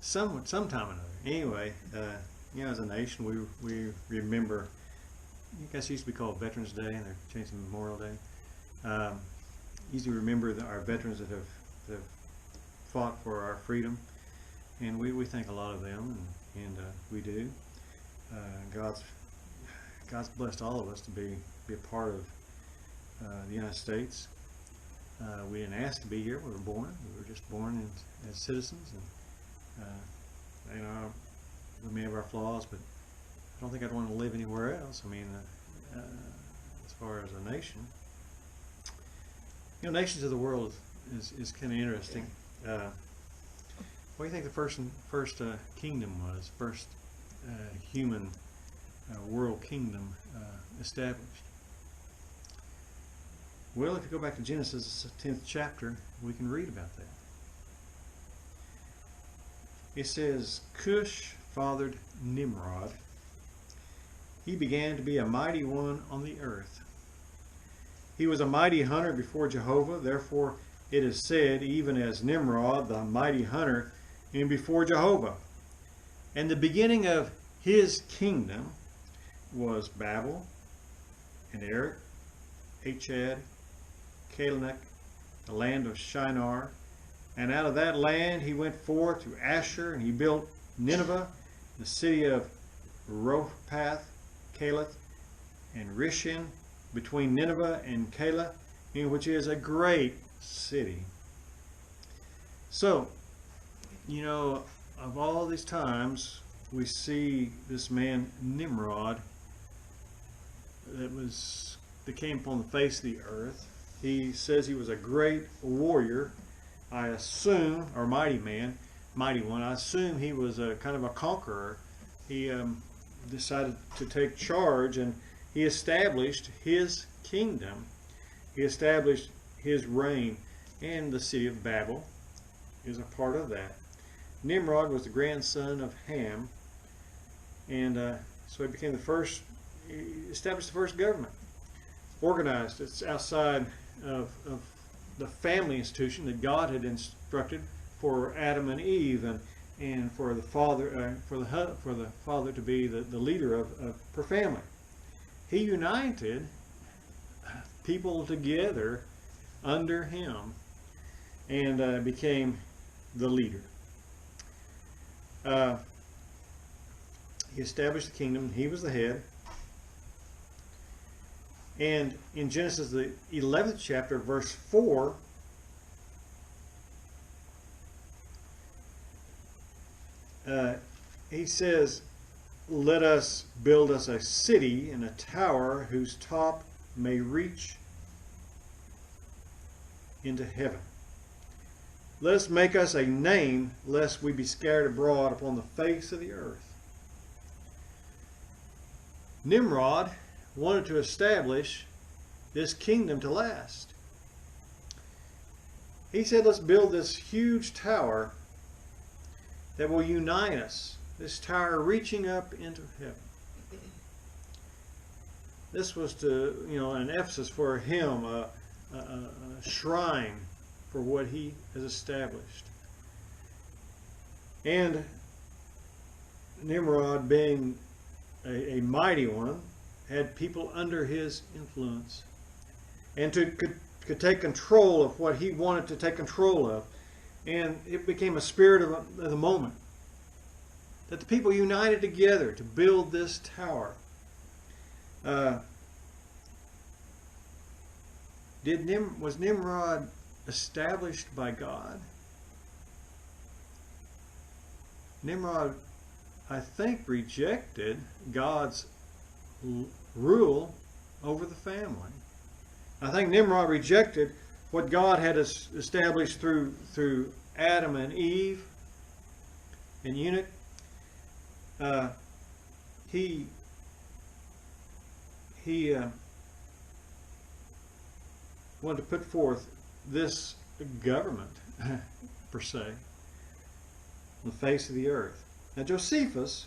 sometime or another. Anyway, you know, as a nation, we remember. I guess it used to be called Veterans Day, and they're changing Memorial Day. Usually remember our veterans that have fought for our freedom, and we thank a lot of them, and we do. God's blessed all of us to be a part of the United States. We didn't ask to be here. We were born. We were just born as citizens, and you know, we may have our flaws, but I don't think I'd want to live anywhere else. I mean, as far as a nation, you know, nations of the world is kind of interesting. What do you think the first kingdom was? First human world kingdom established? Well, if you go back to Genesis, the 10th chapter, we can read about that. It says, Cush fathered Nimrod. He began to be a mighty one on the earth. He was a mighty hunter before Jehovah. Therefore it is said, even as Nimrod, the mighty hunter, and before Jehovah. And the beginning of his kingdom was Babel, and Erech, Achad, Calneh, the land of Shinar. And out of that land he went forth to Asher, and he built Nineveh, the city of Ropath, Caleth, and Rishin, between Nineveh and Calah, which is a great city. So, you know, of all these times, we see this man Nimrod that came upon the face of the earth. He says he was a great warrior, I assume, or mighty one. I assume he was a kind of a conqueror. He decided to take charge, and he established his kingdom. He established his reign, and the city of Babel is a part of that. Nimrod was the grandson of Ham, and so he became he established the first government. Organized. It's outside of the family institution that God had instructed for Adam and Eve, and for the father for the father to be the leader per family. He united people together under him, and became the leader. He established the kingdom. He was the head. And in Genesis, the 11th chapter, verse 4, he says, let us build us a city and a tower whose top may reach into heaven. Let us make us a name, lest we be scattered abroad upon the face of the earth. Nimrod wanted to establish this kingdom to last. He said, let's build this huge tower that will unite us. This tower reaching up into heaven. This was an emphasis for him, a shrine for what he has established. And Nimrod, being a mighty one, had people under his influence, and could take control of what he wanted to take control of. And it became a spirit of the moment that the people united together to build this tower. Was Nimrod established by God? Nimrod, I think, rejected God's rule over the family. I think Nimrod rejected what God had established through Adam and Eve and Enoch. He wanted to put forth this government, per se, on the face of the earth. Now Josephus,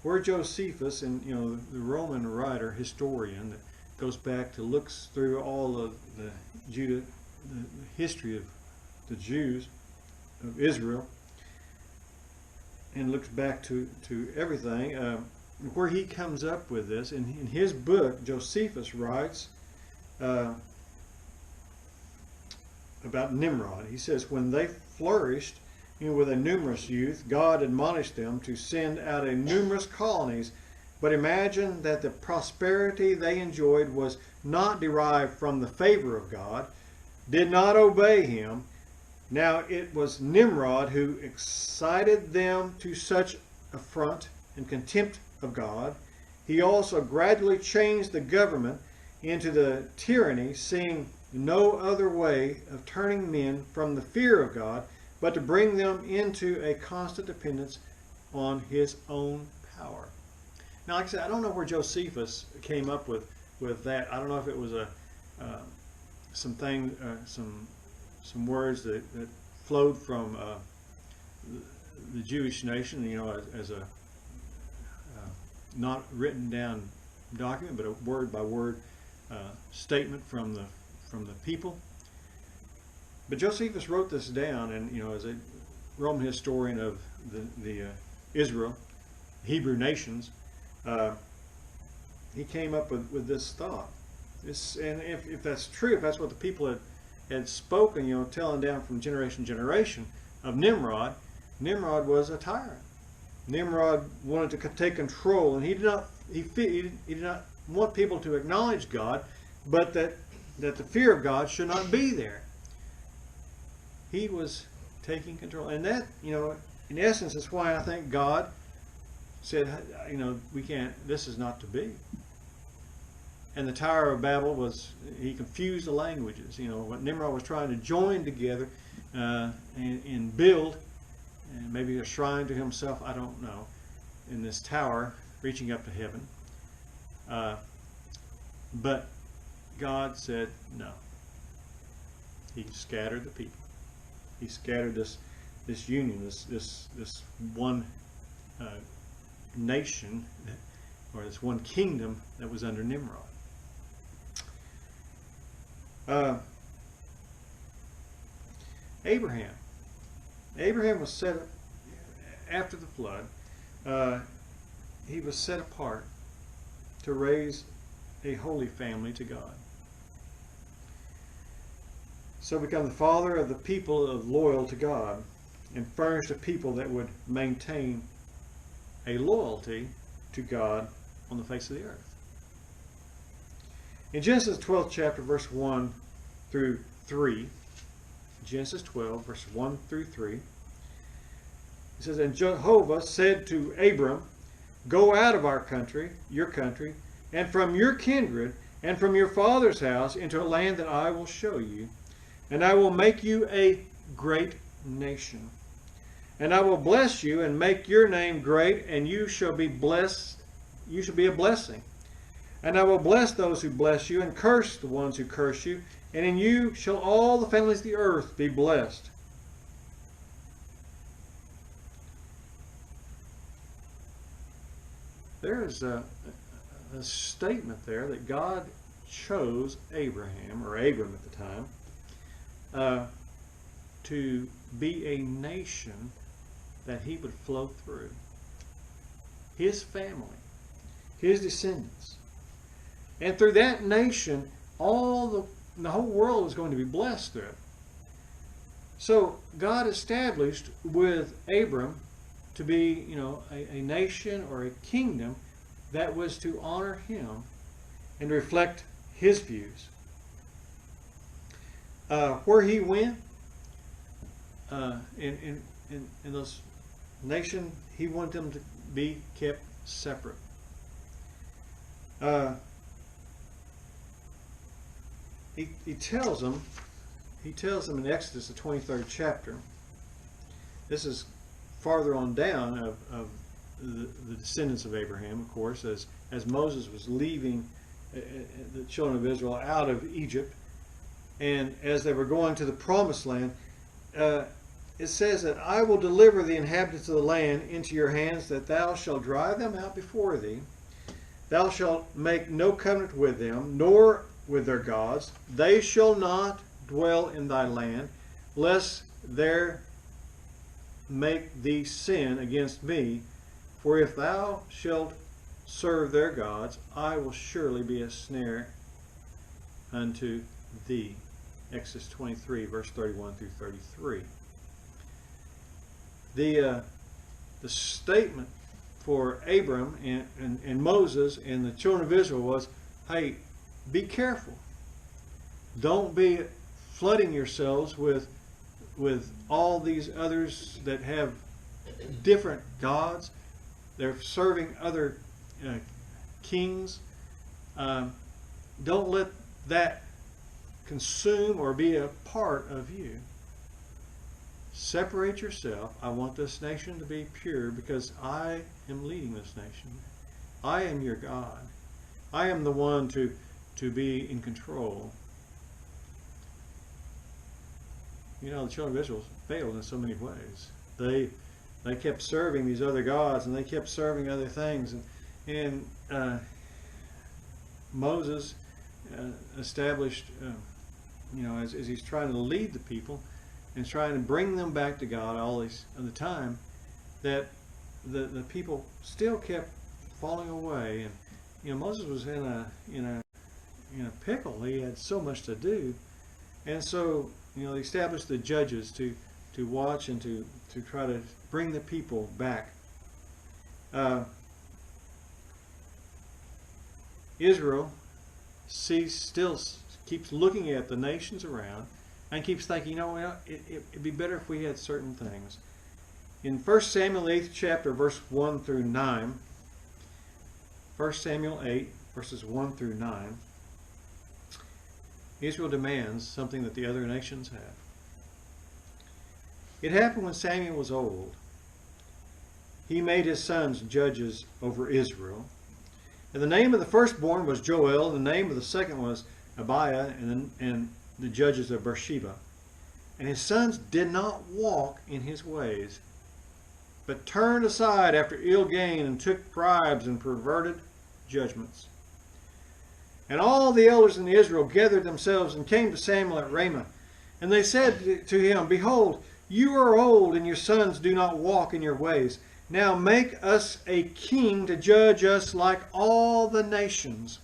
and the Roman writer, historian that goes back to looks through all of the history of the Jews of Israel, and looks back to everything, where he comes up with this. In his book, Josephus writes about Nimrod. He says, when they flourished with a numerous youth, God admonished them to send out a numerous colonies, but imagine that the prosperity they enjoyed was not derived from the favor of God, did not obey him. Now it was Nimrod who excited them to such affront and contempt of God. He also gradually changed the government into the tyranny, seeing no other way of turning men from the fear of God, but to bring them into a constant dependence on his own power. Now, like I said, I don't know where Josephus came up with that. I don't know if it was some words that flowed from the Jewish nation, as a not written down document, but a word by word statement from the people. But Josephus wrote this down, and as a Roman historian of the Israel, Hebrew nations, he came up with this thought. And if that's true, if that's what the people had spoken, telling down from generation to generation of Nimrod, Nimrod was a tyrant. Nimrod wanted to take control, and he did not want people to acknowledge God, but that the fear of God should not be there. He was taking control, and that, in essence, is why I think God said, we can't. This is not to be. And the Tower of Babel he confused the languages. What Nimrod was trying to join together and build, and maybe a shrine to himself, I don't know, in this tower reaching up to heaven. But God said no. He scattered the people. He scattered this union, this one nation, or this one kingdom that was under Nimrod. Abraham was set up after the flood. He was set apart to raise a holy family to God. So become the father of the people loyal to God, and furnished a people that would maintain a loyalty to God on the face of the earth. In Genesis 12th chapter, verse 1 through 3, Genesis 12, verse 1 through 3, it says, and Jehovah said to Abram, go out of our country, your country, and from your kindred, and from your father's house, into a land that I will show you. And I will make you a great nation. And I will bless you and make your name great, and you shall be blessed. You shall be a blessing. And I will bless those who bless you, and curse the ones who curse you. And in you shall all the families of the earth be blessed. There is a statement there that God chose Abraham, or Abram at the time, to be a nation that he would flow through. His family, his descendants. And through that nation, the whole world is going to be blessed through it. So God established with Abram to be, a nation or a kingdom that was to honor him and reflect his views. Where he went, in those nations, he wanted them to be kept separate. He tells them in Exodus, the 23rd chapter. This is farther on down of the descendants of Abraham, of course, as Moses was leaving the children of Israel out of Egypt, and as they were going to the promised land, it says that I will deliver the inhabitants of the land into your hands, that thou shalt drive them out before thee. Thou shalt make no covenant with them, nor with their gods. They shall not dwell in thy land, lest there make thee sin against me, for if thou shalt serve their gods, I will surely be a snare unto thee. Exodus 23, verse 31 through 33. The statement for Abram and Moses and the children of Israel was, hey, be careful. Don't be flooding yourselves with all these others that have different gods. They're serving other kings. Don't let that consume or be a part of you. Separate yourself. I want this nation to be pure because I am leading this nation. I am your God. I am the one to be in control. You know, the children of Israel failed in so many ways. They kept serving these other gods, and they kept serving other things. And Moses established, as he's trying to lead the people and trying to bring them back to God all this of the time, that the people still kept falling away. And Moses was in a pickle. He had so much to do, and so they established the judges to watch and to try to bring the people back. Israel still keeps looking at the nations around and keeps thinking, it'd be better if we had certain things. In 1 Samuel 8th chapter, verse 1 through 9, 1 Samuel 8, verses 1 through 9, Israel demands something that the other nations have. It happened when Samuel was old. He made his sons judges over Israel. And the name of the firstborn was Joel, and the name of the second was Abiah, and the judges of Beersheba. And his sons did not walk in his ways, but turned aside after ill gain, and took bribes and perverted judgments. And all the elders in Israel gathered themselves and came to Samuel at Ramah. And they said to him, Behold, you are old, and your sons do not walk in your ways. Now make us a king to judge us like all the nations.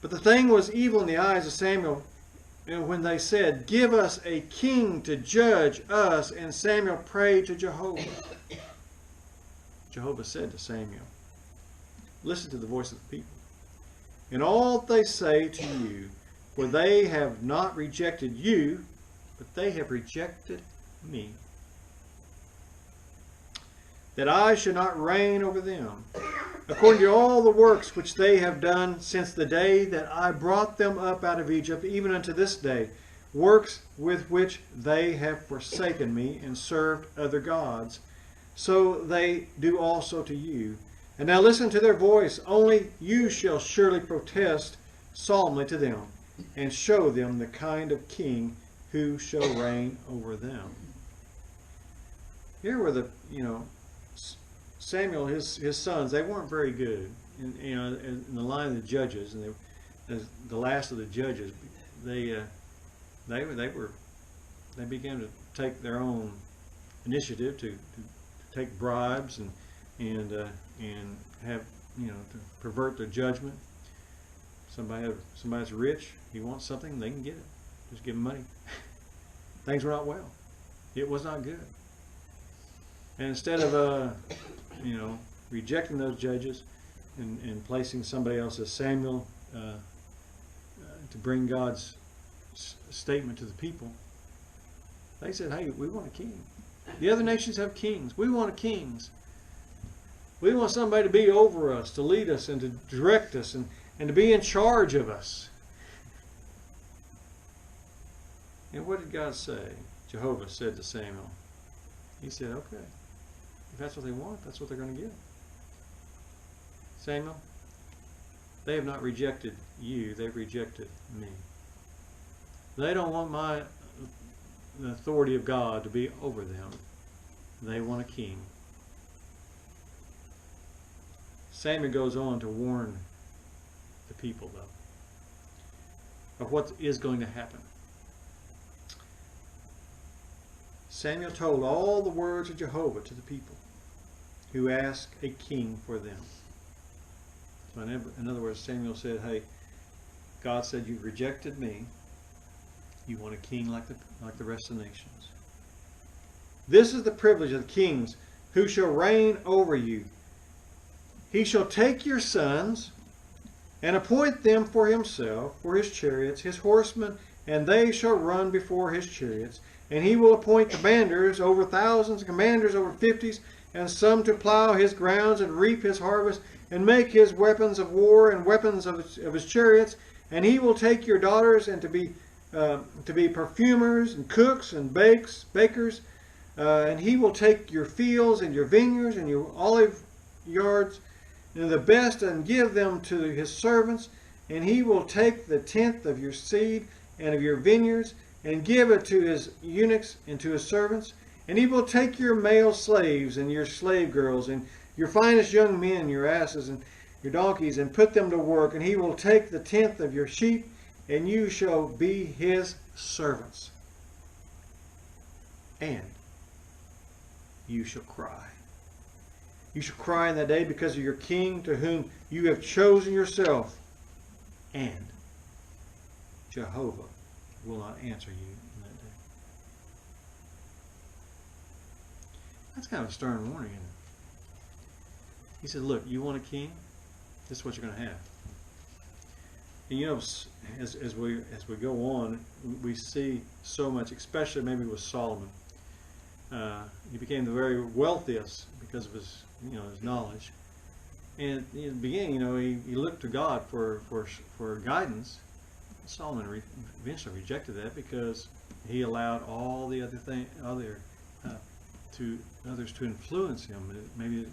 But the thing was evil in the eyes of Samuel, and when they said, Give us a king to judge us, and Samuel prayed to Jehovah. Jehovah said to Samuel, Listen to the voice of the people, in all they say to you, for they have not rejected you, but they have rejected me, that I should not reign over them, according to all the works which they have done since the day that I brought them up out of Egypt, even unto this day, works with which they have forsaken me and served other gods. So they do also to you. And now listen to their voice. Only you shall surely protest solemnly to them, and show them the kind of king who shall reign over them. Here were Samuel, his sons, they weren't very good in the line of the judges, and the last of the judges, they began to take their own initiative to take bribes and have to pervert their judgment. Somebody's rich, he wants something, they can get it. Just give him money. Things were not well. It was not good. And instead of rejecting those judges and placing somebody else as Samuel to bring God's statement to the people, they said, hey, we want a king. The other nations have kings. We want kings. We want somebody to be over us, to lead us and to direct us and to be in charge of us. And what did God say? Jehovah said to Samuel. He said, okay, if that's what they want, that's what they're going to get. Samuel, they have not rejected you, they've rejected me. They don't want the authority of God to be over them. They want a king. Samuel goes on to warn the people, though, of what is going to happen. Samuel told all the words of Jehovah to the people who asked a king for them. So in other words, Samuel said, hey, God said, you've rejected me. You want a king like the rest of the nations. This is the privilege of the kings who shall reign over you. He shall take your sons and appoint them for himself, for his chariots, his horsemen, and they shall run before his chariots. And he will appoint commanders over thousands, commanders over fifties, and some to plow his grounds and reap his harvest, and make his weapons of war and weapons of his chariots. And he will take your daughters and to be perfumers and cooks and bakers. And he will take your fields and your vineyards and your olive yards and the best and give them to his servants. And he will take the tenth of your seed and of your vineyards and give it to his eunuchs and to his servants. And he will take your male slaves and your slave girls and your finest young men, your asses and your donkeys, and put them to work. And he will take the tenth of your sheep, and you shall be his servants. And you shall cry. You shall cry in that day because of your king to whom you have chosen yourself. And Jehovah will not answer you in that day. That's kind of a stern warning, isn't it? He said, look, you want a king? This is what you're going to have. And you know, as we go on, we see so much, especially maybe with Solomon. He became the very wealthiest because of his knowledge. And in the beginning, he looked to God for guidance. Solomon eventually rejected that because he allowed all the others to influence him. Maybe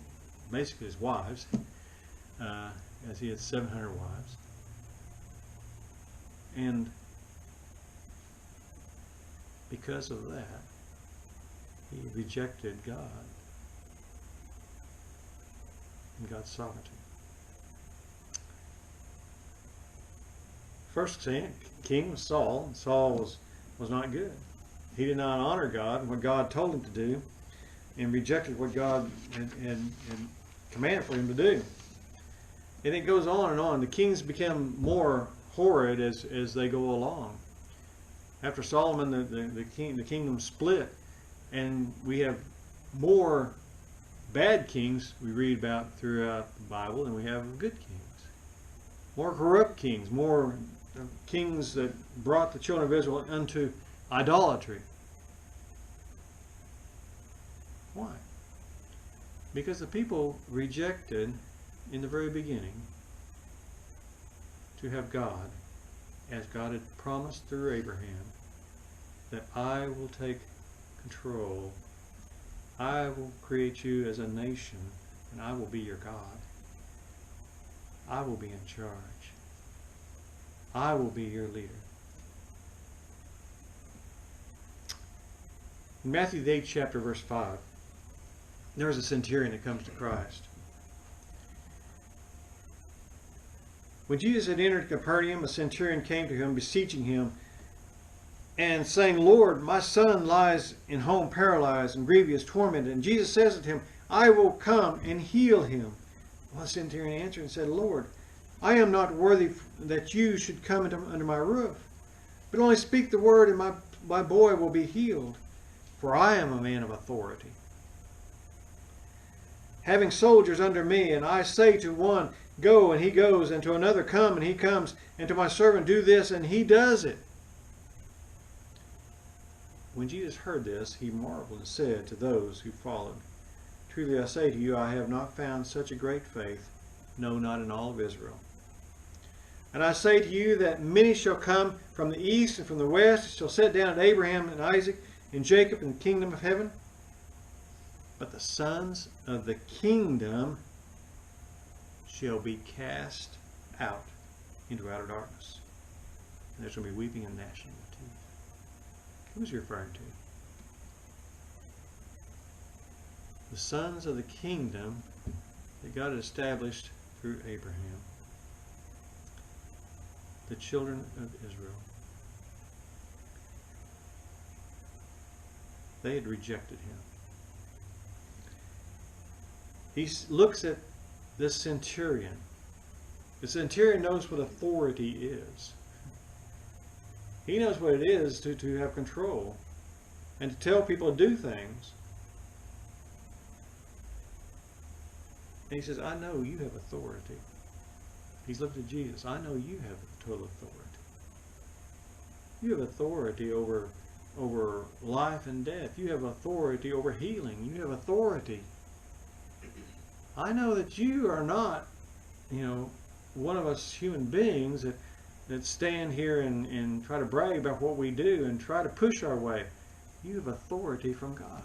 basically his wives, as he had 700 wives. And because of that, he rejected God and God's sovereignty. First king was Saul. Saul was not good. He did not honor God and what God told him to do, and rejected what God had commanded for him to do. And it goes on and on. The kings become more horrid as they go along. After Solomon, the kingdom split, and we have more bad kings we read about throughout the Bible than we have good kings. More corrupt kings, more kings that brought the children of Israel unto idolatry. Why? Because the people rejected in the very beginning to have God, as God had promised through Abraham, that I will take control. I will create you as a nation, and I will be your God. I will be in charge. I will be your leader. In Matthew the 8th chapter, verse 5, there is a centurion that comes to Christ. When Jesus had entered Capernaum, a centurion came to him, beseeching him, and saying, Lord, my son lies in home paralyzed and grievous tormented. And Jesus says to him, I will come and heal him. Well, the centurion answered and said, Lord, I am not worthy that you should come under my roof, but only speak the word, and my boy will be healed. For I am a man of authority, having soldiers under me, and I say to one, go, and he goes, and to another, come, and he comes, and to my servant, do this, and he does it. When Jesus heard this, he marveled and said to those who followed, truly I say to you, I have not found such a great faith, no, not in all of Israel. And I say to you that many shall come from the east and from the west, and shall sit down at Abraham and Isaac and Jacob in the kingdom of heaven. But the sons of the kingdom shall be cast out into outer darkness. And there's going to be weeping and gnashing of teeth. Who's he referring to? The sons of the kingdom that God established through Abraham. The children of Israel. They had rejected him. He looks at this centurion. The centurion knows what authority is. He knows what it is to have control and to tell people to do things. And he says, I know you have authority. He's looked at Jesus. I know you have total authority. You have authority over life and death. You have authority over healing. You have authority. I know that you are not, one of us human beings that stand here and try to brag about what we do and try to push our way. You have authority from God.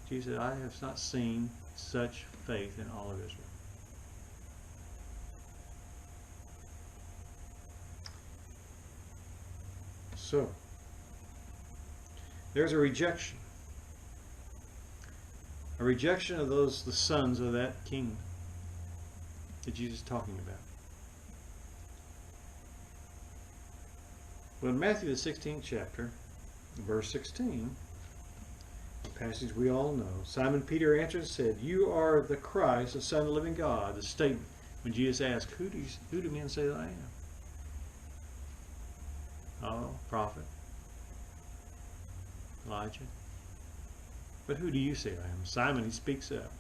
Jesus said, I have not seen such faith in all of Israel. So, there's a rejection. A rejection of the sons of that kingdom that Jesus is talking about. Well, in Matthew the 16th chapter, verse 16, a passage we all know, Simon Peter answered and said, You are the Christ, the Son of the living God. The statement when Jesus asked, Who do men say that I am? Oh, prophet, Elijah. But who do you say I am? Simon, he speaks up.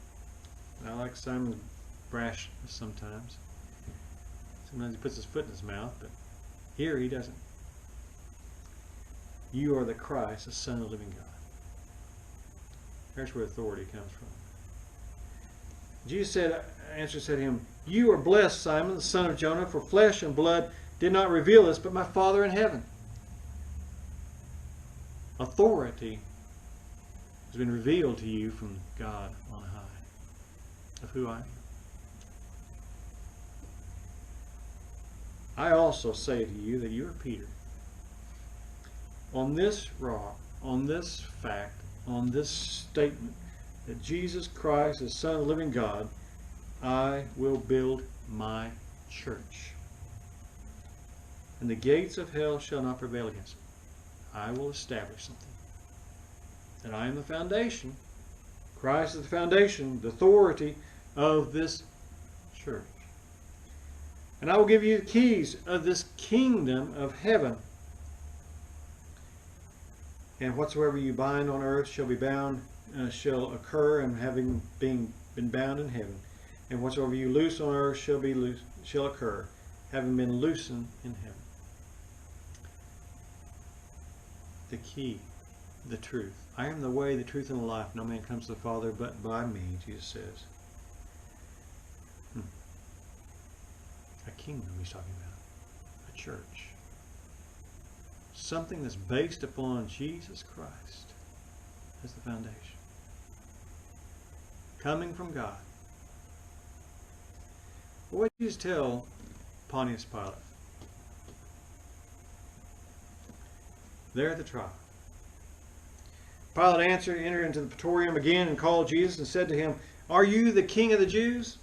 And I like Simon's brashness sometimes. Sometimes he puts his foot in his mouth, but here he doesn't. You are the Christ, the Son of the living God. There's where authority comes from. Jesus said to him, You are blessed, Simon, the son of Jonah, for flesh and blood did not reveal this, but my Father in heaven. Authority has been revealed to you from God on high of who I am. I also say to you that you are Peter. On this rock, on this fact, on this statement that Jesus Christ is the Son of the living God, I will build my church. And the gates of hell shall not prevail against it. I will establish something. And I am the foundation. Christ is the foundation, the authority of this church. And I will give you the keys of this kingdom of heaven. And whatsoever you bind on earth shall be bound, shall occur, and having been bound in heaven. And whatsoever you loose on earth shall occur, having been loosened in heaven. The key, the truth. I am the way, the truth, and the life. No man comes to the Father but by me, Jesus says. A kingdom he's talking about. A church. Something that's based upon Jesus Christ as the foundation. Coming from God. What did Jesus tell Pontius Pilate? There at the trial. Pilate entered into the praetorium again and called Jesus and said to him, Are you the king of the Jews?